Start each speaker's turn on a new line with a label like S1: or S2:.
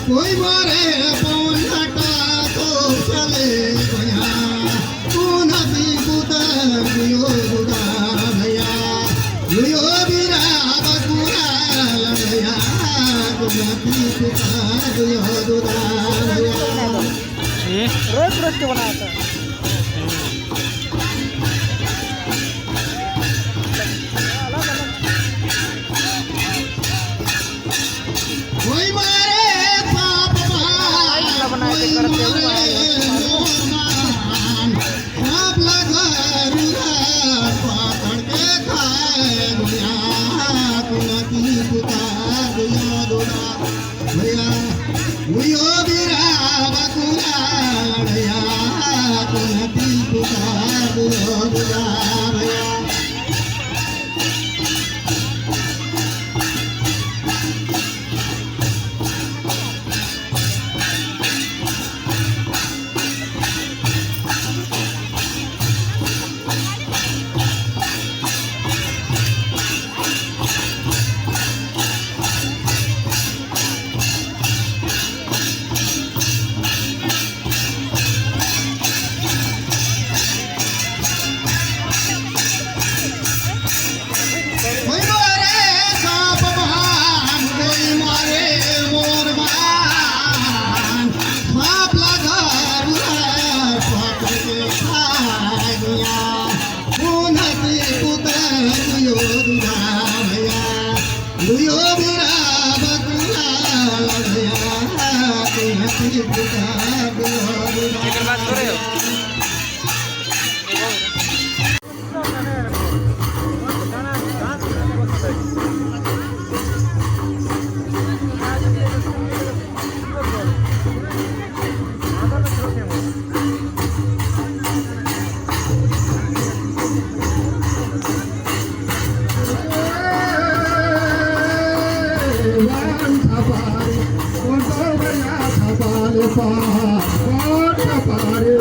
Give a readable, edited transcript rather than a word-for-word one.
S1: कोई मारे पवन हटा तो चले गया कौन भी बुदर दियो बुदा भैया लियो बिरा बकुरा लया गुमती पिता दियो दुदा भैया
S2: रोज रोज के बनाता
S1: कोई मारे पाप
S2: बनाए करते हुए
S1: पाप लगा पकड़ के खाए दुनिया कुमती पुता दिया दुरा भैया दुयो बिरा बकुला लड़या कुनती पुकार दुयो बिरा भया कोई मारे सांप भान कोई मारे मोर मान सांप लगा रुआ पकड़ के खाए गया उनकी पुत्र दुयो दुरा भया दुयो बिरा बकुला लड़या उनकी पुत्र दुयो दुरा Pare,